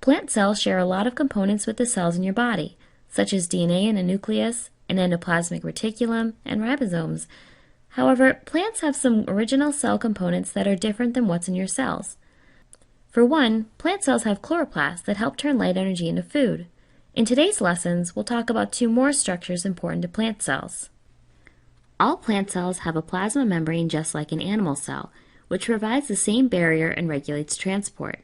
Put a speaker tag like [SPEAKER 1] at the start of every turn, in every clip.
[SPEAKER 1] Plant cells share a lot of components with the cells in your body, such as DNA in a nucleus, an endoplasmic reticulum, and ribosomes. However, plants have some original cell components that are different than what's in your cells. For one, plant cells have chloroplasts that help turn light energy into food. In today's lessons, we'll talk about two more structures important to plant cells. All plant cells have a plasma membrane just like an animal cell, which provides the same barrier and regulates transport.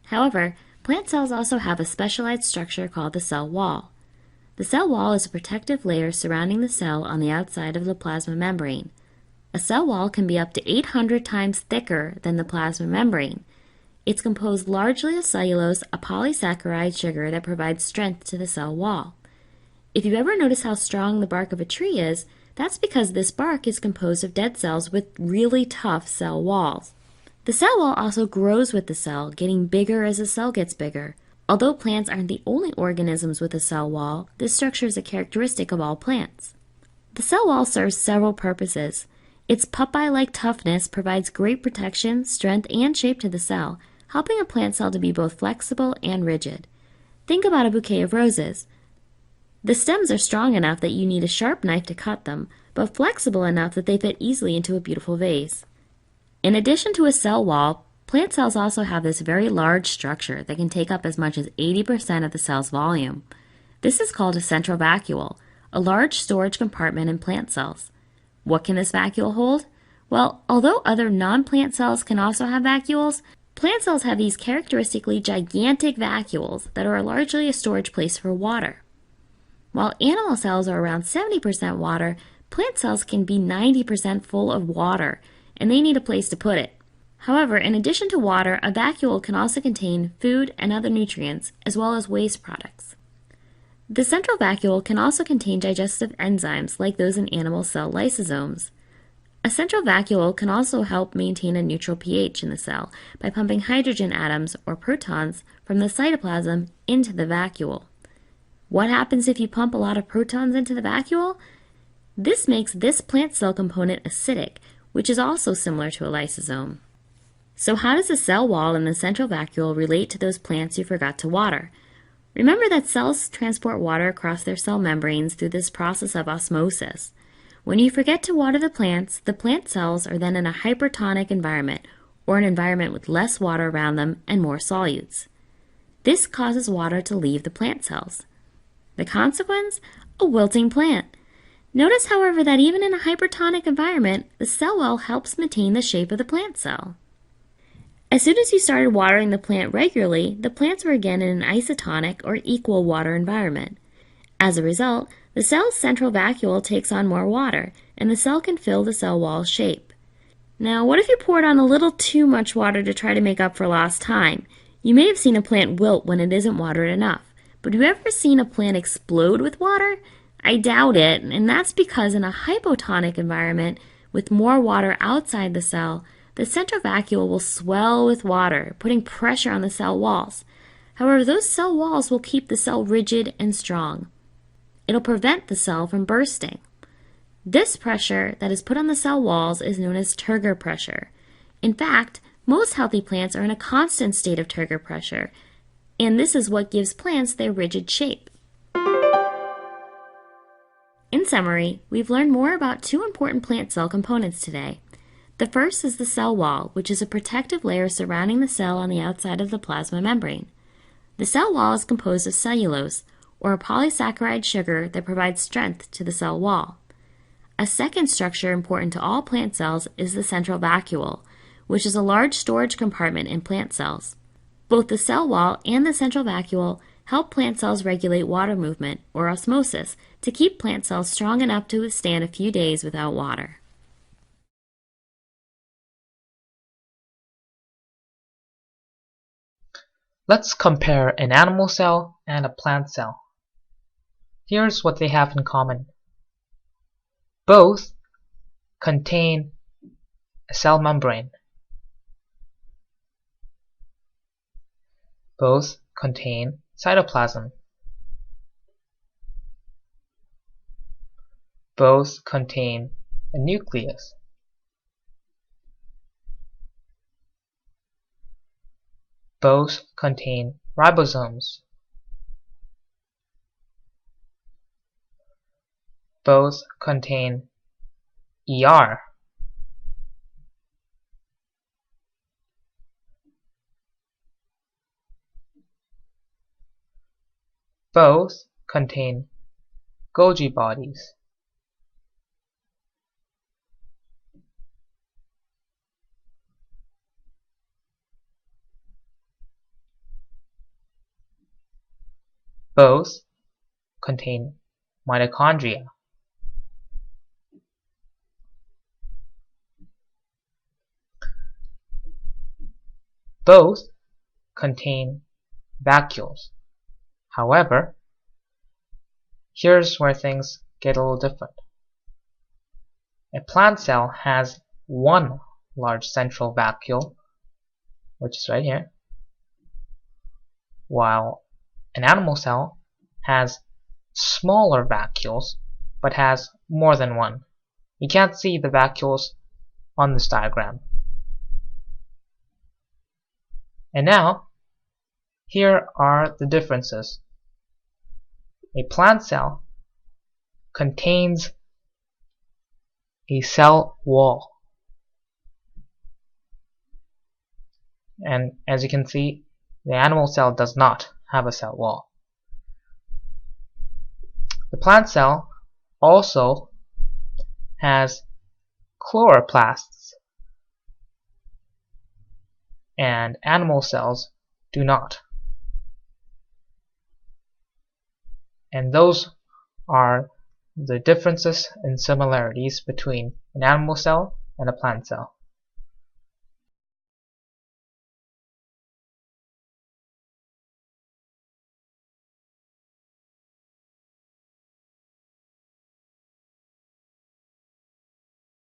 [SPEAKER 1] However, plant cells also have a specialized structure called the cell wall. The cell wall is a protective layer surrounding the cell on the outside of the plasma membrane. A cell wall can be up to 800 times thicker than the plasma membrane. It's composed largely of cellulose, a polysaccharide sugar that provides strength to the cell wall. If you ever notice how strong the bark of a tree is, that's because this bark is composed of dead cells with really tough cell walls. The cell wall also grows with the cell, getting bigger as the cell gets bigger. Although plants aren't the only organisms with a cell wall, this structure is a characteristic of all plants. The cell wall serves several purposes. Its pupae-like toughness provides great protection, strength, and shape to the cell, helping a plant cell to be both flexible and rigid. Think about a bouquet of roses. The stems are strong enough that you need a sharp knife to cut them, but flexible enough that they fit easily into a beautiful vase. In addition to a cell wall, plant cells also have this very large structure that can take up as much as 80% of the cell's volume. This is called a central vacuole, a large storage compartment in plant cells. What can this vacuole hold? Well, although other non-plant cells can also have vacuoles, plant cells have these characteristically gigantic vacuoles that are largely a storage place for water. While animal cells are around 70% water, plant cells can be 90% full of water, and they need a place to put it. However, in addition to water, a vacuole can also contain food and other nutrients, as well as waste products. The central vacuole can also contain digestive enzymes like those in animal cell lysosomes. A central vacuole can also help maintain a neutral pH in the cell by pumping hydrogen atoms, or protons, from the cytoplasm into the vacuole. What happens if you pump a lot of protons into the vacuole? This makes this plant cell component acidic, which is also similar to a lysosome. So how does the cell wall in the central vacuole relate to those plants you forgot to water? Remember that cells transport water across their cell membranes through this process of osmosis. When you forget to water the plant cells are then in a hypertonic environment, or an environment with less water around them and more solutes. This causes water to leave the plant cells. The consequence? A wilting plant. Notice, however, that even in a hypertonic environment, the cell wall helps maintain the shape of the plant cell. As soon as you started watering the plant regularly, the plants were again in an isotonic or equal water environment. As a result, the cell's central vacuole takes on more water, and the cell can fill the cell wall's shape. Now, what if you poured on a little too much water to try to make up for lost time? You may have seen a plant wilt when it isn't watered enough. But have you ever seen a plant explode with water? I doubt it, and that's because in a hypotonic environment with more water outside the cell, the central vacuole will swell with water, putting pressure on the cell walls. However, those cell walls will keep the cell rigid and strong. It'll prevent the cell from bursting. This pressure that is put on the cell walls is known as turgor pressure. In fact, most healthy plants are in a constant state of turgor pressure, and this is what gives plants their rigid shape. In summary, we've learned more about two important plant cell components today. The first is the cell wall, which is a protective layer surrounding the cell on the outside of the plasma membrane. The cell wall is composed of cellulose, or a polysaccharide sugar that provides strength to the cell wall. A second structure important to all plant cells is the central vacuole, which is a large storage compartment in plant cells. Both the cell wall and the central vacuole help plant cells regulate water movement, or osmosis, to keep plant cells strong enough to withstand a few days without water.
[SPEAKER 2] Let's compare an animal cell and a plant cell. Here's what they have in common. Both contain a cell membrane. Both contain cytoplasm. Both contain a nucleus. Both contain ribosomes. Both contain ER. Both contain Golgi bodies. Both contain mitochondria. Both contain vacuoles. However, here's where things get a little different. A plant cell has one large central vacuole, which is right here, while an animal cell has smaller vacuoles, but has more than one. You can't see the vacuoles on this diagram. And now, here are the differences. A plant cell contains a cell wall. And as you can see, the animal cell does not have a cell wall. The plant cell also has chloroplasts, and animal cells do not. And those are the differences and similarities between an animal cell and a plant cell.